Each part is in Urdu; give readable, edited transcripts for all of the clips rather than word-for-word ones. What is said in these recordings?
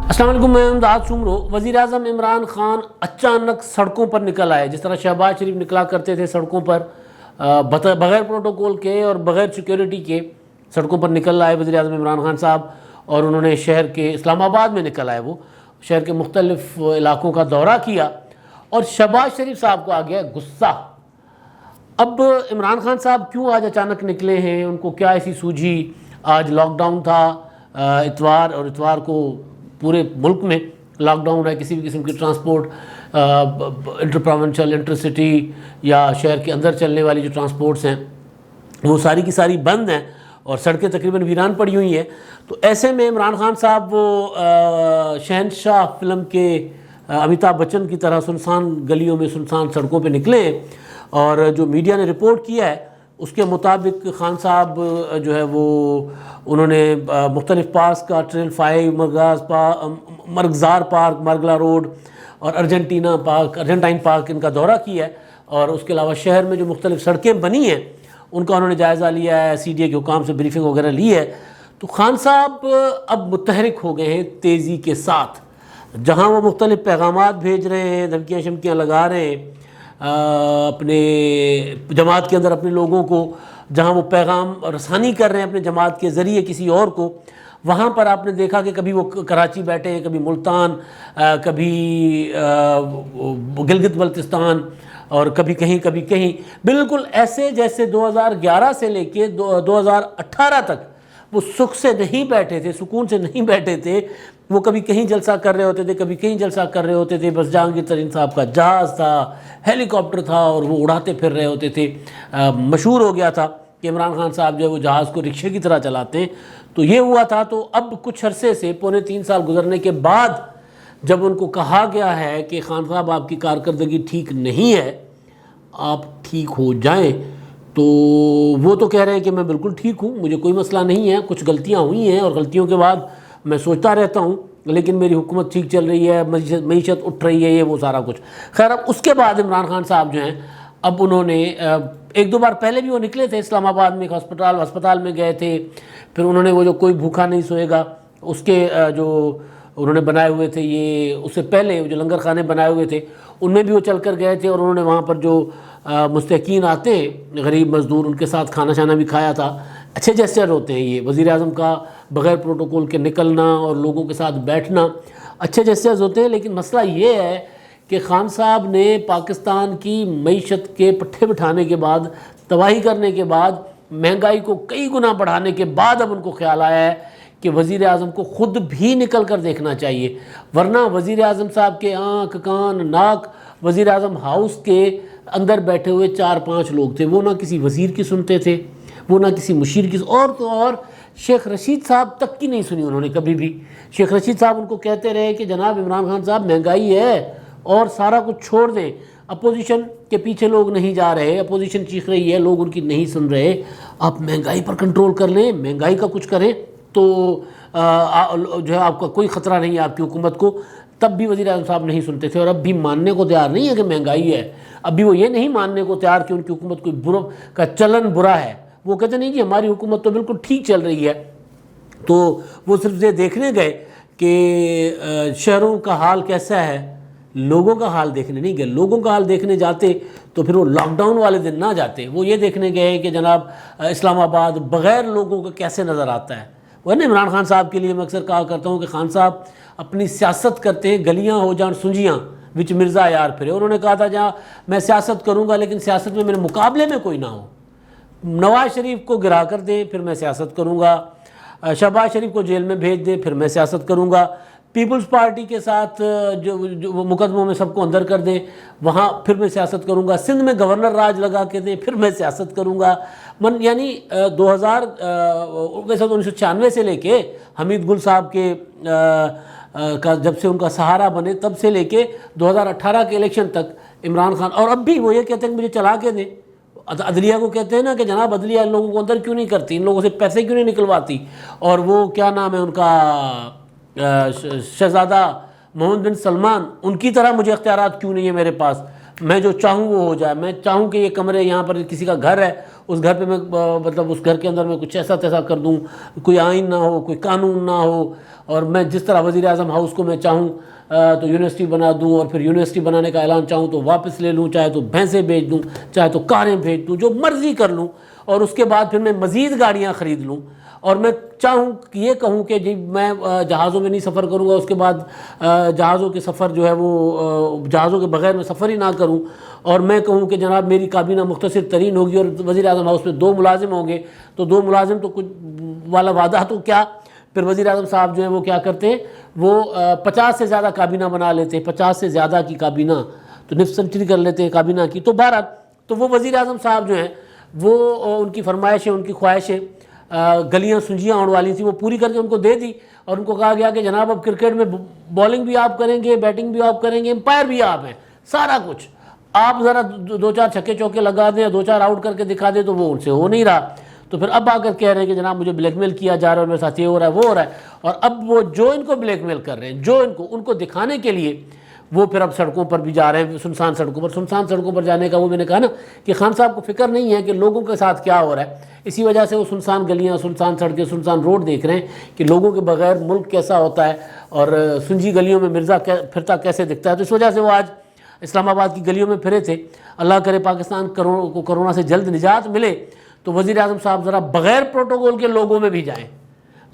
السلام علیکم، میں امداد سمرو۔ وزیر اعظم عمران خان اچانک سڑکوں پر نکل آئے، جس طرح شہباز شریف نکلا کرتے تھے سڑکوں پر بغیر پروٹوکول کے اور بغیر سیکیورٹی کے سڑکوں پر نکل آئے وزیر اعظم عمران خان صاحب، اور انہوں نے شہر کے اسلام آباد میں نکل آئے، وہ شہر کے مختلف علاقوں کا دورہ کیا، اور شہباز شریف صاحب کو آ گیا غصہ۔ اب عمران خان صاحب کیوں آج اچانک نکلے ہیں؟ ان کو کیا ایسی سوجھی؟ آج لاک ڈاؤن تھا اتوار، اور اتوار کو پورے ملک میں لاک ڈاؤن ہے، کسی بھی قسم کی transport interprovincial, intercity یا شہر کے اندر چلنے والی جو ٹرانسپورٹس ہیں وہ ساری کی ساری بند ہیں، اور سڑکیں تقریباً ویران پڑی ہوئی ہیں۔ تو ایسے میں عمران خان صاحب وہ شہنشاہ فلم کے امیتابھ بچن کی طرح سنسان گلیوں میں، سنسان سڑکوں پہ نکلے ہیں، اور جو میڈیا نے رپورٹ کیا ہے اس کے مطابق خان صاحب جو ہے وہ انہوں نے مختلف پارکس کا، ٹریل 5، مرغزار پارک، مرگلا روڈ اور ارجنٹائن پارک ان کا دورہ کیا ہے، اور اس کے علاوہ شہر میں جو مختلف سڑکیں بنی ہیں ان کا انہوں نے جائزہ لیا ہے، سی ڈی اے کے حکام سے بریفنگ وغیرہ لی ہے۔ تو خان صاحب اب متحرک ہو گئے ہیں تیزی کے ساتھ، جہاں وہ مختلف پیغامات بھیج رہے ہیں، دھمکیاں شمکیاں لگا رہے ہیں اپنے جماعت کے اندر اپنے لوگوں کو، جہاں وہ پیغام رسانی کر رہے ہیں اپنے جماعت کے ذریعے کسی اور کو، وہاں پر آپ نے دیکھا کہ کبھی وہ کراچی بیٹھے ہیں، کبھی ملتان، کبھی گلگت بلتستان، اور کبھی کہیں، بالکل ایسے جیسے 2011 سے لے کے 2018 تک وہ سکھ سے نہیں بیٹھے تھے، سکون سے نہیں بیٹھے تھے۔ وہ کبھی کہیں جلسہ کر رہے ہوتے تھے، کبھی کہیں جلسہ کر رہے ہوتے تھے، بس جہانگیر ترین صاحب کا جہاز تھا، ہیلی کاپٹر تھا، اور وہ اڑاتے پھر رہے ہوتے تھے۔ مشہور ہو گیا تھا کہ عمران خان صاحب جو ہے وہ جہاز کو رکشے کی طرح چلاتے ہیں۔ تو یہ ہوا تھا۔ تو اب کچھ عرصے سے، پونے 3 سال گزرنے کے بعد، جب ان کو کہا گیا ہے کہ خان صاحب آپ کی کارکردگی ٹھیک نہیں ہے، آپ ٹھیک ہو جائیں، تو وہ تو کہہ رہے ہیں کہ میں بالکل ٹھیک ہوں، مجھے کوئی مسئلہ نہیں ہے، کچھ غلطیاں ہوئی ہیں اور غلطیوں کے بعد میں سوچتا رہتا ہوں، لیکن میری حکومت ٹھیک چل رہی ہے، معیشت اٹھ رہی ہے، یہ وہ سارا کچھ۔ خیر، اب اس کے بعد عمران خان صاحب جو ہیں، اب انہوں نے ایک دو بار پہلے بھی وہ نکلے تھے، اسلام آباد میں ایک ہسپتال میں گئے تھے، پھر انہوں نے وہ جو کوئی بھوکا نہیں سوئے گا اس کے جو انہوں نے بنائے ہوئے تھے، یہ اس سے پہلے جو لنگر خانے بنائے ہوئے تھے ان میں بھی وہ چل کر گئے تھے، اور انہوں نے وہاں پر جو مستحقین آتے ہیں، غریب مزدور، ان کے ساتھ کھانا شانا بھی کھایا تھا۔ اچھے جیسچر ہوتے ہیں یہ، وزیر اعظم کا بغیر پروٹوکول کے نکلنا اور لوگوں کے ساتھ بیٹھنا اچھے جیسچرز ہوتے ہیں۔ لیکن مسئلہ یہ ہے کہ خان صاحب نے پاکستان کی معیشت کے پٹھے بٹھانے کے بعد، تباہی کرنے کے بعد، مہنگائی کو کئی گنا بڑھانے کے بعد اب ان کو خیال آیا ہے کہ وزیر اعظم کو خود بھی نکل کر دیکھنا چاہیے، ورنہ وزیر اعظم صاحب کے آنکھ، کان، ناک، وزیر اعظم ہاؤس کے اندر بیٹھے ہوئے 4-5 لوگ تھے، وہ نہ کسی وزیر کی سنتے تھے، وہ نہ کسی مشیر کی، اور شیخ رشید صاحب تک کی نہیں سنی انہوں نے کبھی بھی۔ شیخ رشید صاحب ان کو کہتے رہے کہ جناب عمران خان صاحب مہنگائی ہے اور سارا کچھ چھوڑ دیں، اپوزیشن کے پیچھے لوگ نہیں جا رہے، اپوزیشن چیخ رہی ہے، لوگ ان کی نہیں سن رہے، آپ مہنگائی پر کنٹرول کر لیں، مہنگائی کا کچھ کریں تو جو ہے آپ کا کوئی خطرہ نہیں ہے آپ کی حکومت کو۔ تب بھی وزیر اعظم صاحب نہیں سنتے تھے، اور اب بھی ماننے کو تیار نہیں ہے کہ مہنگائی ہے، اب بھی وہ یہ نہیں ماننے کو تیار کہ ان کی حکومت کوئی کا چلن برا ہے۔ وہ کہتے نہیں جی ہماری حکومت تو بالکل ٹھیک چل رہی ہے۔ تو وہ صرف یہ دیکھنے گئے کہ شہروں کا حال کیسا ہے، لوگوں کا حال دیکھنے نہیں گئے۔ لوگوں کا حال دیکھنے جاتے تو پھر وہ لاک ڈاؤن والے دن نہ جاتے، وہ یہ دیکھنے گئے کہ جناب اسلام آباد بغیر لوگوں کا کیسے نظر آتا ہے۔ وہ نا عمران خان صاحب کے لیے میں اکثر کہا کرتا ہوں کہ خان صاحب اپنی سیاست کرتے ہیں، گلیاں ہو جان سنجیاں وچ مرزا یار پھرے۔ انہوں نے کہا تھا جہاں میں سیاست کروں گا لیکن سیاست میں میرے مقابلے میں کوئی نہ ہو، نواز شریف کو گرا کر دیں پھر میں سیاست کروں گا، شہباز شریف کو جیل میں بھیج دیں پھر میں سیاست کروں گا، پیپلز پارٹی کے ساتھ جو مقدموں میں سب کو اندر کر دیں وہاں پھر میں سیاست کروں گا، سندھ میں گورنر راج لگا کے دیں پھر میں سیاست کروں گا۔ یعنی 1996 سے لے کے حمید گل صاحب کے کا جب سے ان کا سہارا بنے تب سے لے کے 2018 کے الیکشن تک عمران خان، اور اب بھی وہ یہ کہتے ہیں کہ مجھے چلا کے دیں۔ عدلیہ کو کہتے ہیں نا کہ جناب عدلیہ ان لوگوں کو اندر کیوں نہیں کرتی، ان لوگوں سے پیسے کیوں نہیں نکلواتی، اور وہ کیا نام ہے ان کا شہزادہ محمد بن سلمان، ان کی طرح مجھے اختیارات کیوں نہیں ہے میرے پاس، میں جو چاہوں وہ ہو جائے، میں چاہوں کہ یہ کمرے یہاں پر کسی کا گھر ہے اس گھر پہ میں مطلب اس گھر کے اندر میں کچھ ایسا تیسا کر دوں، کوئی آئین نہ ہو، کوئی قانون نہ ہو، اور میں جس طرح وزیر اعظم ہاؤس کو میں چاہوں تو یونیورسٹی بنا دوں، اور پھر یونیورسٹی بنانے کا اعلان چاہوں تو واپس لے لوں، چاہے تو بھینسیں بیچ دوں، چاہے تو کاریں بھیج دوں، جو مرضی کر لوں، اور اس کے بعد پھر میں مزید گاڑیاں خرید لوں، اور میں چاہوں کہ یہ کہوں کہ جی میں جہازوں میں نہیں سفر کروں گا، اس کے بعد جہازوں کے سفر جو ہے وہ جہازوں کے بغیر میں سفر ہی نہ کروں، اور میں کہوں کہ جناب میری کابینہ مختصر ترین ہوگی اور وزیر اعظم ہاؤس میں 2 ملازم ہوں گے، تو 2 ملازم تو کچھ والا وعدہ تو کیا، پھر وزیر اعظم صاحب جو ہیں وہ کیا کرتے ہیں، وہ 50 سے زیادہ کابینہ بنا لیتے ہیں، 50 سے زیادہ کی کابینہ، تو نصف سنچری کر لیتے ہیں کابینہ کی، تو بہرحال تو وہ وزیر اعظم صاحب جو ہیں وہ ان کی فرمائشیں، ان کی خواہشیں، گلیاں سنجیاں ہونے والی تھیں وہ پوری کر کے ان کو دے دی، اور ان کو کہا گیا کہ جناب اب کرکٹ میں بالنگ بھی آپ کریں گے، بیٹنگ بھی آپ کریں گے، امپائر بھی آپ ہیں، سارا کچھ آپ ذرا 2-4 چھکے چوکے لگا دیں، 2-4 آؤٹ کر کے دکھا دیں، تو وہ ان سے ہو نہیں رہا، تو پھر اب آ کر کہہ رہے ہیں کہ جناب مجھے بلیک میل کیا جا رہا ہے اور میرے ساتھ یہ ہو رہا ہے وہ ہو رہا ہے، اور اب وہ جو ان کو بلیک میل کر رہے ہیں، جو ان کو دکھانے کے لیے وہ پھر اب سڑکوں پر بھی جا رہے ہیں، سنسان سڑکوں پر جانے کا وہ میں نے کہا نا کہ خان صاحب کو فکر نہیں ہے کہ لوگوں کے ساتھ کیا ہو رہا ہے، اسی وجہ سے وہ سنسان گلیاں، سنسان سڑکیں، سنسان روڈ دیکھ رہے ہیں کہ لوگوں کے بغیر ملک کیسا ہوتا ہے، اور سنجی گلیوں میں مرزا پھرتا کیسے دکھتا ہے، تو اس وجہ سے وہ آج اسلام آباد کی گلیوں میں پھرے تھے۔ اللہ کرے پاکستان کو کرونا سے جلد نجات ملے، تو وزیر اعظم صاحب ذرا بغیر پروٹوکول کے لوگوں میں بھی جائیں،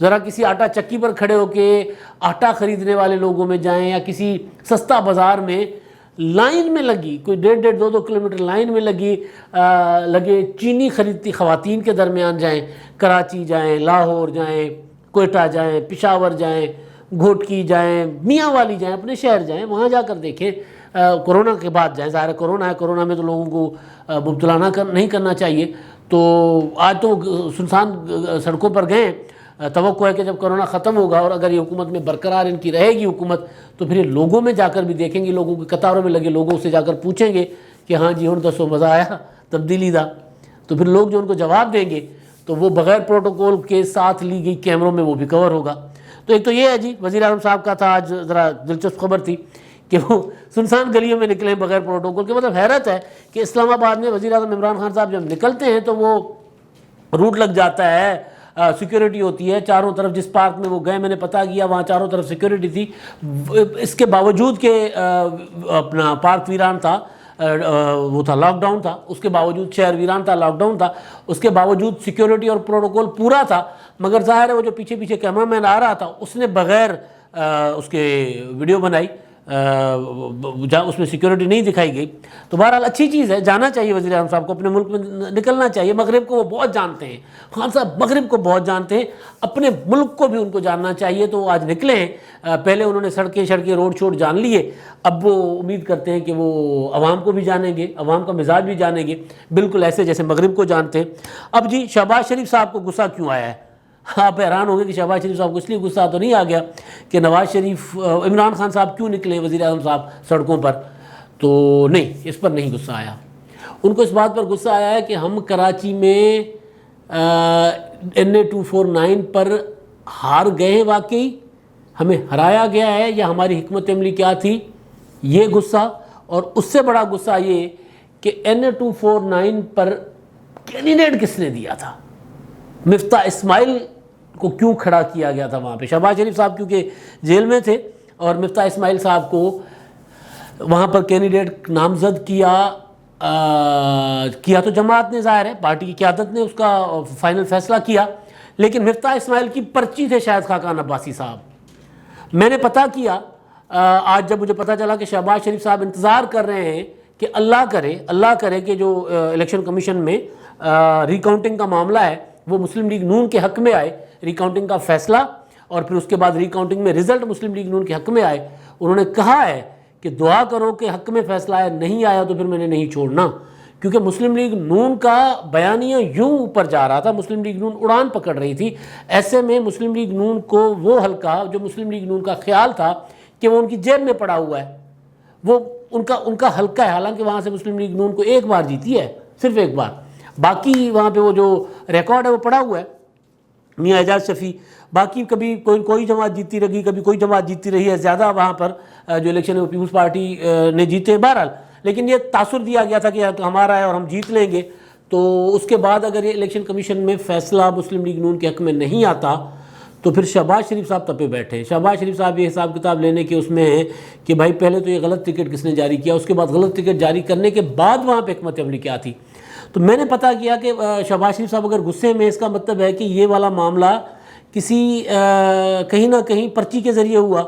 ذرا کسی آٹا چکی پر کھڑے ہو کے آٹا خریدنے والے لوگوں میں جائیں، یا کسی سستا بازار میں لائن میں لگی، کوئی 1.5 2 کلومیٹر لائن میں لگے چینی خریدتی خواتین کے درمیان جائیں، کراچی جائیں، لاہور جائیں، کوئٹہ جائیں، پشاور جائیں، گھوٹکی جائیں، میاں والی جائیں، اپنے شہر جائیں، وہاں جا کر دیکھیں، کورونا کے بعد جائیں، ظاہر ہے کورونا ہے، کورونا میں تو لوگوں کو مبتلا نہیں کرنا چاہیے، تو آج تو سنسان سڑکوں پر گئے، توقع ہے کہ جب کورونا ختم ہوگا اور اگر یہ حکومت میں برقرار ان کی رہے گی حکومت، تو پھر یہ لوگوں میں جا کر بھی دیکھیں گے، لوگوں کی قطاروں میں لگے لوگوں سے جا کر پوچھیں گے کہ ہاں جی ہن دسو مزہ آیا تبدیلی دا، تو پھر لوگ جو ان کو جواب دیں گے تو وہ بغیر پروٹوکول کے ساتھ لی گئی کیمروں میں وہ بھی کور ہوگا۔ تو ایک تو یہ ہے جی وزیر اعظم صاحب کا تھا، آج ذرا دلچسپ خبر تھی کہ وہ سنسان گلیوں میں نکلے بغیر پروٹوکول کے، مطلب حیرت ہے کہ اسلام آباد میں وزیر اعظم عمران خان صاحب جب نکلتے ہیں تو وہ روٹ لگ جاتا ہے، سیکیورٹی ہوتی ہے چاروں طرف، جس پارک میں وہ گئے میں نے پتہ کیا وہاں چاروں طرف سیکیورٹی تھی، اس کے باوجود کہ اپنا پارک ویران تھا، وہ تھا لاک ڈاؤن تھا، اس کے باوجود شہر ویران تھا، لاک ڈاؤن تھا، اس کے باوجود سیکیورٹی اور پروٹوکول پورا تھا، مگر ظاہر ہے وہ جو پیچھے پیچھے کیمرہ مین آ رہا تھا اس نے بغیر اس کے ویڈیو بنائی، اس میں سیکیورٹی نہیں دکھائی گئی، تو بہرحال اچھی چیز ہے، جانا چاہیے وزیر اعظم صاحب کو، اپنے ملک میں نکلنا چاہیے، مغرب کو وہ بہت جانتے ہیں، خان صاحب مغرب کو بہت جانتے ہیں، اپنے ملک کو بھی ان کو جاننا چاہیے، تو وہ آج نکلے ہیں، پہلے انہوں نے سڑکیں روڈ شوڈ جان لیے، اب وہ امید کرتے ہیں کہ وہ عوام کو بھی جانیں گے، عوام کا مزاج بھی جانیں گے، بالکل ایسے جیسے مغرب کو جانتے ہیں۔ اب جی شہباز شریف صاحب کو غصہ کیوں آیا ہے؟ آپ حیران ہوں گے کہ شہباز شریف صاحب کو اس لیے غصہ تو نہیں آ گیا کہ نواز شریف عمران خان صاحب کیوں نکلے وزیر اعظم صاحب سڑکوں پر، تو نہیں، اس پر نہیں غصہ آیا، ان کو اس بات پر غصہ آیا ہے کہ ہم کراچی میں NA 249 پر ہار گئے ہیں، واقعی ہمیں ہرایا گیا ہے، یا ہماری حکمت عملی کیا تھی، یہ غصہ، اور اس سے بڑا غصہ یہ کہ NA 249 پر کینڈیڈیٹ کس نے دیا تھا، مفتاح اسماعیل کو کیوں کھڑا کیا گیا تھا وہاں پہ؟ شہباز شریف صاحب کیونکہ جیل میں تھے، اور مفتاح اسماعیل صاحب کو وہاں پر کینڈیڈیٹ نامزد کیا تو جماعت نے، ظاہر ہے پارٹی کی قیادت نے اس کا فائنل فیصلہ کیا، لیکن مفتاح اسماعیل کی پرچی تھے شاہد خاقان عباسی صاحب۔ میں نے پتہ کیا آج جب مجھے پتہ چلا کہ شہباز شریف صاحب انتظار کر رہے ہیں کہ اللہ کرے کہ جو الیکشن کمیشن میں ریکاؤنٹنگ کا معاملہ ہے وہ مسلم لیگ نون کے حق میں آئے، ریکاؤنٹنگ کا فیصلہ، اور پھر اس کے بعد ریکاؤنٹنگ میں رزلٹ مسلم لیگ نون کے حق میں آئے، انہوں نے کہا ہے کہ دعا کرو کہ حق میں فیصلہ آیا، نہیں آیا تو پھر میں نے نہیں چھوڑنا، کیونکہ مسلم لیگ نون کا بیانیہ یوں اوپر جا رہا تھا، مسلم لیگ نون اڑان پکڑ رہی تھی، ایسے میں مسلم لیگ نون کو وہ حلقہ جو مسلم لیگ نون کا خیال تھا کہ وہ ان کی جیب میں پڑا ہوا ہے، وہ ان کا حلقہ ہے، حالانکہ وہاں سے مسلم لیگ نون کو ایک بار جیتی ہے، صرف ایک بار، باقی وہاں پہ وہ جو ریکارڈ ہے وہ پڑا ہوا ہے، میاں اعجاز شفیع، باقی کبھی کوئی جماعت جیتتی رہی، کبھی کوئی جماعت جیتتی رہی ہے، زیادہ وہاں پر جو الیکشن ہے وہ پیپلز پارٹی نے جیتے ہیں، بہرحال لیکن یہ تاثر دیا گیا تھا کہ ہمارا ہے اور ہم جیت لیں گے، تو اس کے بعد اگر یہ الیکشن کمیشن میں فیصلہ مسلم لیگ نون کے حق میں نہیں آتا تو پھر شہباز شریف صاحب تپے بیٹھے. شہباز شریف صاحب یہ حساب کتاب لینے کے اس میں ہیں کہ بھائی پہلے تو یہ غلط ٹکٹ کس نے جاری کیا, اس کے بعد غلط ٹکٹ جاری کرنے کے بعد وہاں پہ حکمت عملی کیا تھی. تو میں نے پتہ کیا کہ شہباز شریف صاحب اگر غصے میں, اس کا مطلب ہے کہ یہ والا معاملہ کسی کہیں نہ کہیں پرچی کے ذریعے ہوا.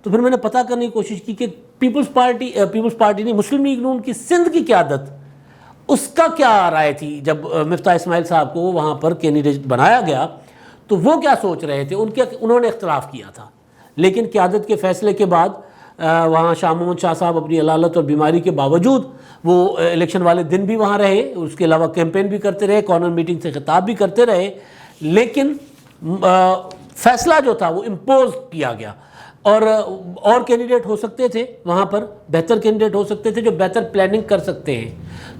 تو پھر میں نے پتہ کرنے کی کوشش کی کہ پیپلز پارٹی نہیں, مسلم لیگ نون کی سندھ کی قیادت, اس کا کیا رائے تھی جب مفتاح اسماعیل صاحب کو وہاں پر کینڈیڈیٹ بنایا گیا, تو وہ کیا سوچ رہے تھے. انہوں نے اختلاف کیا تھا, لیکن قیادت کے فیصلے کے بعد وہاں شاہ محمد شاہ صاحب اپنی علالت اور بیماری کے باوجود وہ الیکشن والے دن بھی وہاں رہے, اس کے علاوہ کیمپین بھی کرتے رہے, کارنر میٹنگ سے خطاب بھی کرتے رہے, لیکن فیصلہ جو تھا وہ امپوز کیا گیا. اور کینڈیڈیٹ ہو سکتے تھے وہاں پر, بہتر کینڈیڈیٹ ہو سکتے تھے جو بہتر پلاننگ کر سکتے ہیں,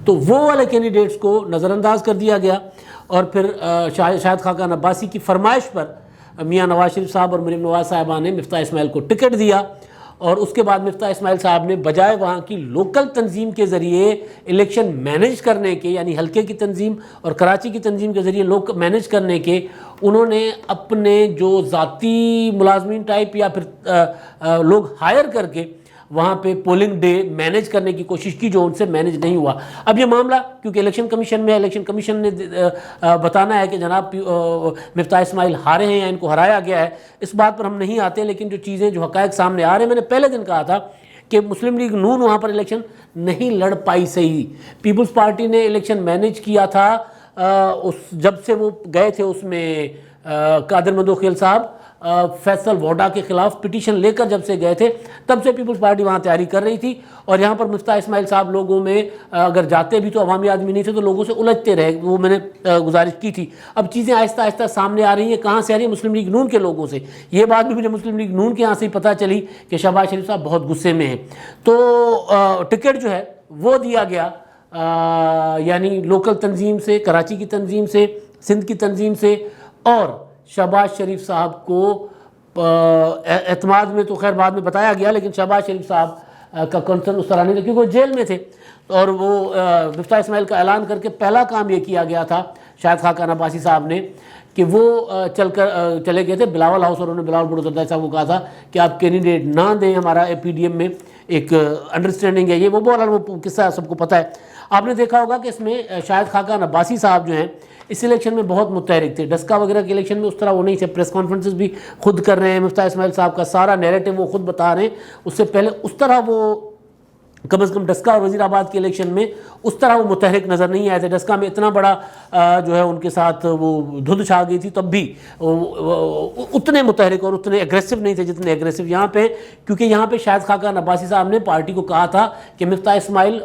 تو وہ والے کینڈیڈیٹس کو نظر انداز کر دیا گیا. اور پھر شاہد خاقان عباسی کی فرمائش پر میاں نواز شریف صاحب اور مریم نواز صاحبہ نے مفتاح اسماعیل کو ٹکٹ دیا, اور اس کے بعد مفتاح اسماعیل صاحب نے بجائے وہاں کی لوکل تنظیم کے ذریعے الیکشن مینیج کرنے کے, یعنی حلقے کی تنظیم اور کراچی کی تنظیم کے ذریعے مینیج کرنے کے, انہوں نے اپنے جو ذاتی ملازمین ٹائپ یا پھر لوگ ہائر کر کے وہاں پہ پولنگ ڈے مینیج کرنے کی کوشش کی, جو ان سے مینیج نہیں ہوا. اب یہ معاملہ کیونکہ الیکشن کمیشن میں, الیکشن کمیشن نے بتانا ہے کہ جناب مفتاح اسماعیل ہارے ہیں یا ان کو ہرایا گیا ہے, اس بات پر ہم نہیں آتے. لیکن جو چیزیں, جو حقائق سامنے آ رہے ہیں, میں نے پہلے دن کہا تھا کہ مسلم لیگ نون وہاں پر الیکشن نہیں لڑ پائی. صحیح پیپلز پارٹی نے الیکشن مینیج کیا تھا جب سے وہ گئے تھے اس میں قادر مندوخیل صاحب فیصل ووڈا کے خلاف پٹیشن لے کر جب سے گئے تھے, تب سے پیپلز پارٹی وہاں تیاری کر رہی تھی. اور یہاں پر مفتاح اسماعیل صاحب لوگوں میں اگر جاتے بھی تو عوامی آدمی نہیں تھے, تو لوگوں سے الجھتے رہے, وہ میں نے گزارش کی تھی. اب چیزیں آہستہ آہستہ سامنے آ رہی ہیں. کہاں سے آ رہی ہیں؟ مسلم لیگ نون کے لوگوں سے. یہ بات بھی مجھے مسلم لیگ نون کے یہاں سے ہی پتہ چلی کہ شہباز شریف صاحب بہت غصے میں ہیں. تو ٹکٹ جو ہے وہ دیا گیا, یعنی لوکل تنظیم سے, کراچی کی تنظیم سے, سندھ کی تنظیم سے, اور شہباز شریف صاحب کو اعتماد میں تو خیر بعد میں بتایا گیا, لیکن شہباز شریف صاحب کا کنسرن اس طرح نہیں تھا کیونکہ وہ جیل میں تھے. اور وہ مفتاح اسماعیل کا اعلان کر کے پہلا کام یہ کیا گیا تھا شاہد خاقان عباسی صاحب نے کہ وہ چلے گئے تھے بلاول ہاؤس, اور انہوں نے بلاول بھٹو زرداری صاحب کو کہا تھا کہ آپ کینڈیڈیٹ نہ دیں, ہمارا PDM میں ایک انڈرسٹینڈنگ ہے. یہ وہ بولا, وہ قصہ سب کو پتہ ہے. آپ نے دیکھا ہوگا کہ اس میں شاہد خاقان عباسی صاحب جو ہیں اس الیکشن میں بہت متحرک تھے. ڈسکا وغیرہ کے الیکشن میں اس طرح وہ نہیں تھے, پریس کانفرنسز بھی خود کر رہے ہیں, مفتاح اسماعیل صاحب کا سارا نیریٹو وہ خود بتا رہے ہیں. اس سے پہلے اس طرح وہ کم از کم ڈسکا اور وزیر آباد کے الیکشن میں اس طرح وہ متحرک نظر نہیں آئے تھے. ڈسکا میں اتنا بڑا جو ہے ان کے ساتھ وہ دھند چھا گئی تھی, تب بھی اتنے متحرک اور اتنے اگریسو نہیں تھے جتنے اگریسو یہاں پہ, کیونکہ یہاں پہ شاہد خاقان عباسی صاحب نے پارٹی کو کہا تھا کہ مفتاح اسماعیل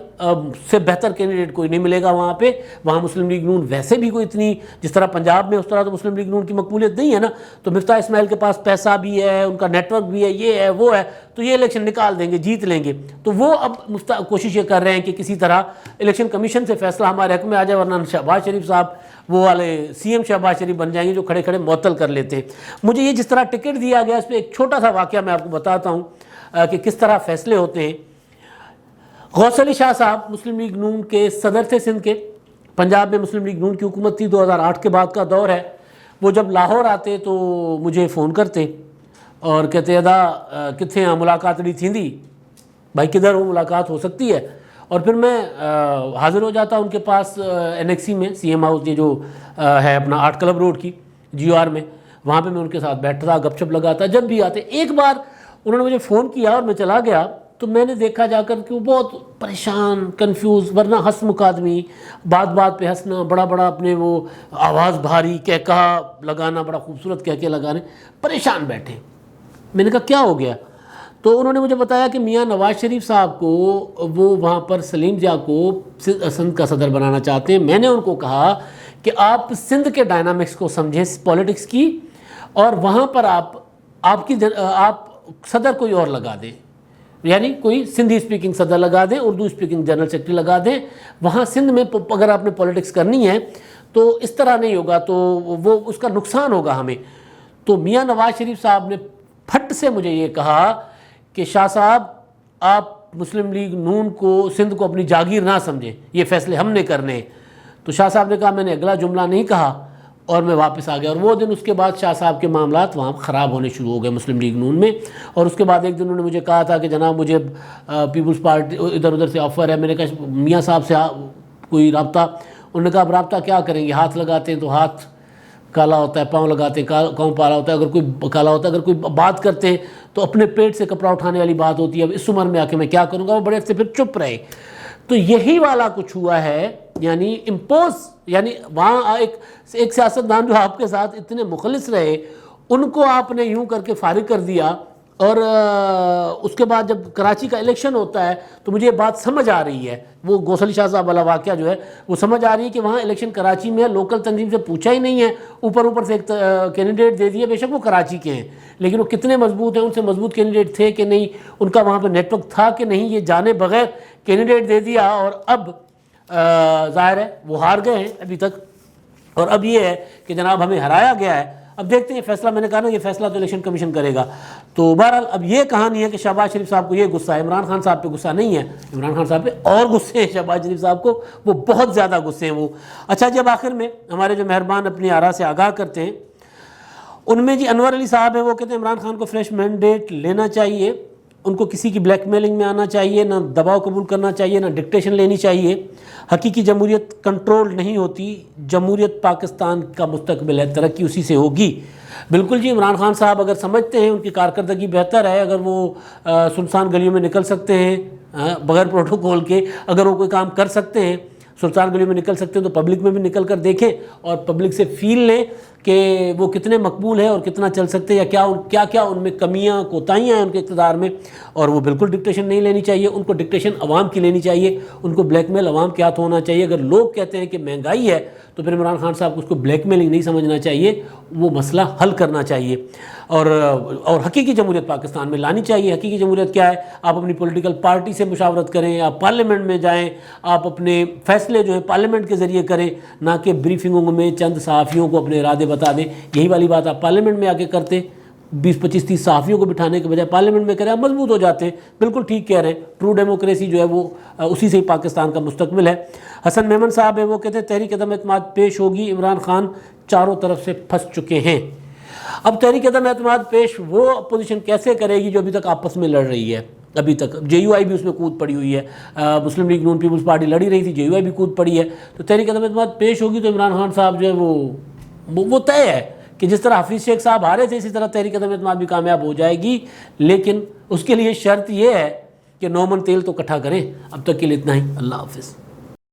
سے بہتر کینڈیڈیٹ کوئی نہیں ملے گا وہاں پہ. وہاں مسلم لیگ نون ویسے بھی کوئی اتنی, جس طرح پنجاب میں اس طرح تو مسلم لیگ نون کی مقبولیت نہیں ہے نا, تو مفتاح اسماعیل کے پاس پیسہ بھی ہے, ان کا نیٹ ورک بھی ہے, یہ ہے وہ ہے, تو یہ الیکشن نکال دیں گے, جیت لیں گے. تو وہ اب کوشش یہ کر رہے ہیں کہ کسی طرح الیکشن کمیشن سے فیصلہ ہمارے حق میں آ جائے, ورنہ شہباز شریف صاحب وہ والے CM شہباز شریف بن جائیں گے جو کھڑے کھڑے معطل کر لیتے ہیں. مجھے یہ جس طرح ٹکٹ دیا گیا, اس پہ ایک چھوٹا سا واقعہ میں آپ کو بتاتا ہوں کہ کس طرح فیصلے ہوتے ہیں. غوث علی شاہ صاحب مسلم لیگ نون کے صدر تھے سندھ کے. پنجاب میں مسلم لیگ نون کی حکومت تھی, 2008 کے بعد کا دور ہے. وہ جب لاہور آتے تو مجھے فون کرتے اور کہتے ادا کتنے ہیں ملاقات نہیں تھیندی, بھائی کدھر ہو, ملاقات ہو سکتی ہے. اور پھر میں حاضر ہو جاتا ان کے پاس NXC میں, CM ہاؤس یہ جو ہے اپنا آرٹ کلب روڈ کی GR میں, وہاں پہ میں ان کے ساتھ بیٹھتا, گپ شپ لگاتا جب بھی آتے. ایک بار انہوں نے مجھے فون کیا اور میں چلا گیا, تو میں نے دیکھا جا کر کہ وہ بہت پریشان, کنفیوز, ورنہ ہنس مکھ آدمی, بات بات پہ ہنسنا, بڑا بڑا اپنے وہ آواز بھاری کہکہا لگانا, بڑا خوبصورت کہکے لگانے, پریشان بیٹھے. میں نے کہا کیا ہو گیا؟ تو انہوں نے مجھے بتایا کہ میاں نواز شریف صاحب کو وہ وہاں پر سلیم جا کو سندھ کا صدر بنانا چاہتے ہیں. میں نے ان کو کہا کہ آپ سندھ کے ڈائنامکس کو سمجھیں, پولیٹکس کی, اور وہاں پر آپ صدر کوئی اور لگا دیں, یعنی کوئی سندھی اسپیکنگ صدر لگا دیں, اردو اسپیکنگ جنرل سیکرٹری لگا دیں. وہاں سندھ میں اگر آپ نے پولیٹکس کرنی ہے تو اس طرح نہیں ہوگا, تو وہ اس کا نقصان ہوگا ہمیں. تو میاں نواز شریف صاحب نے پھٹ سے مجھے یہ کہا کہ شاہ صاحب آپ مسلم لیگ نون کو, سندھ کو اپنی جاگیر نہ سمجھیں, یہ فیصلے ہم نے کرنے ہیں. تو شاہ صاحب نے کہا میں نے اگلا جملہ نہیں کہا اور میں واپس آ گیا، اور وہ دن اس کے بعد شاہ صاحب کے معاملات وہاں خراب ہونے شروع ہو گئے مسلم لیگ نون میں۔ اور اس کے بعد ایک دن انہوں نے مجھے کہا تھا کہ جناب مجھے پیپلز پارٹی ادھر ادھر سے آفر ہے۔ میں نے کہا میاں صاحب سے کوئی رابطہ؟ انہوں نے کہا اب رابطہ کیا کریں گے، ہاتھ لگاتے ہیں تو ہاتھ کالا ہوتا ہے، پاؤں لگاتے ہیں پاؤں کالا ہوتا ہے، اگر کوئی کالا ہوتا ہے، اگر کوئی بات کرتے ہیں تو اپنے پیٹ سے کپڑا اٹھانے والی بات ہوتی ہے، اب اس عمر میں آ کے میں کیا کروں گا۔ وہ بڑے سے پھر چپ رہے۔ تو یہی والا کچھ ہوا ہے، یعنی امپوز، یعنی وہاں ایک سیاستدان جو آپ کے ساتھ اتنے مخلص رہے ان کو آپ نے یوں کر کے فارغ کر دیا۔ اور اس کے بعد جب کراچی کا الیکشن ہوتا ہے تو مجھے یہ بات سمجھ آ رہی ہے، وہ گوسل علی شاہ صاحب والا واقعہ جو ہے وہ سمجھ آ رہی ہے کہ وہاں الیکشن کراچی میں لوکل تنظیم سے پوچھا ہی نہیں ہے، اوپر سے ایک کینڈیڈیٹ دے دیے، بے شک وہ کراچی کے ہیں لیکن وہ کتنے مضبوط ہیں، ان سے مضبوط کینڈیڈیٹ تھے کہ نہیں، ان کا وہاں پہ نیٹ ورک تھا کہ نہیں، یہ جانے بغیر کینڈیڈیٹ دے دیا اور اب ظاہر ہے وہ ہار گئے ہیں ابھی تک۔ اور اب یہ ہے کہ جناب ہمیں ہرایا گیا ہے، اب دیکھتے ہیں فیصلہ، میں نے کہا نا یہ فیصلہ تو الیکشن کمیشن کرے گا۔ تو بہرحال اب یہ کہانی ہے کہ شہباز شریف صاحب کو یہ غصہ ہے، عمران خان صاحب پہ غصہ نہیں ہے، عمران خان صاحب پہ اور غصے ہیں شہباز شریف صاحب کو، وہ بہت زیادہ غصے ہیں وہ۔ اچھا جب آخر میں ہمارے جو مہربان اپنی آراء سے آگاہ کرتے ہیں ان میں جی انور علی صاحب ہیں، وہ کہتے ہیں عمران خان کو فریش مینڈیٹ لینا چاہیے، ان کو کسی کی بلیک میلنگ میں آنا چاہیے، نہ دباؤ قبول کرنا چاہیے، نہ ڈکٹیشن لینی چاہیے۔ حقیقی جمہوریت کنٹرول نہیں ہوتی، جمہوریت پاکستان کا مستقبل ہے، ترقی اسی سے ہوگی۔ بالکل جی، عمران خان صاحب اگر سمجھتے ہیں ان کی کارکردگی بہتر ہے، اگر وہ سنسان گلیوں میں نکل سکتے ہیں بغیر پروٹوکول کے، اگر وہ کوئی کام کر سکتے ہیں، سنسان گلیوں میں نکل سکتے ہیں تو پبلک میں بھی نکل کر دیکھیں اور پبلک سے فیل لیں کہ وہ کتنے مقبول ہیں اور کتنا چل سکتے ہیں، یا کیا ان میں کمیاں کوتاہیاں ہیں ان کے اقتدار میں۔ اور وہ بالکل ڈکٹیشن نہیں لینی چاہیے، ان کو ڈکٹیشن عوام کی لینی چاہیے، ان کو بلیک میل عوام کے ہاتھ ہونا چاہیے۔ اگر لوگ کہتے ہیں کہ مہنگائی ہے تو پھر عمران خان صاحب کو اس کو بلیک میلنگ نہیں سمجھنا چاہیے، وہ مسئلہ حل کرنا چاہیے اور حقیقی جمہوریت پاکستان میں لانی چاہیے۔ حقیقی جمہوریت کیا ہے؟ آپ اپنی پولیٹیکل پارٹی سے مشاورت کریں، آپ پارلیمنٹ میں جائیں، آپ اپنے فیصلے جو ہیں پارلیمنٹ کے ذریعے کریں، نہ کہ بریفنگوں میں چند صحافیوں کو اپنے ارادے بتا دیں۔ یہی والی بات آپ پارلیمنٹ میں آ کے کرتے، 20-25-30 صحافیوں کو بٹھانے کے بجائے پارلیمنٹ میں کریں، آپ مضبوط ہو جاتے ہیں۔ بالکل ٹھیک کہہ رہے ہیں، ٹرو ڈیموکریسی جو ہے وہ اسی سے ہی پاکستان کا مستقبل ہے۔ حسن میمن صاحب ہے، وہ کہتے ہیں تحریک عدم اعتماد پیش ہوگی، عمران خان چاروں طرف سے پھنس چکے ہیں۔ اب تحریک عدم اعتماد پیش وہ اپوزیشن کیسے کرے گی جو ابھی تک آپس میں لڑ رہی ہے؟ ابھی تک JUI بھی اس میں کود پڑی ہوئی ہے، مسلم لیگ نون پیپلز پارٹی لڑی رہی تھی، JUI بھی کود پڑی ہے۔ تو تحریک عدم اعتماد پیش ہوگی تو عمران خان صاحب جو ہے وہ طے ہے کہ جس طرح حفیظ شیخ صاحب ہارے تھے اسی طرح تحریک عدم اعتماد بھی کامیاب ہو جائے گی، لیکن اس کے لیے شرط یہ ہے کہ 9 من تیل تو اکٹھا کریں۔ اب تک کے لیے اتنا ہی، اللہ حافظ۔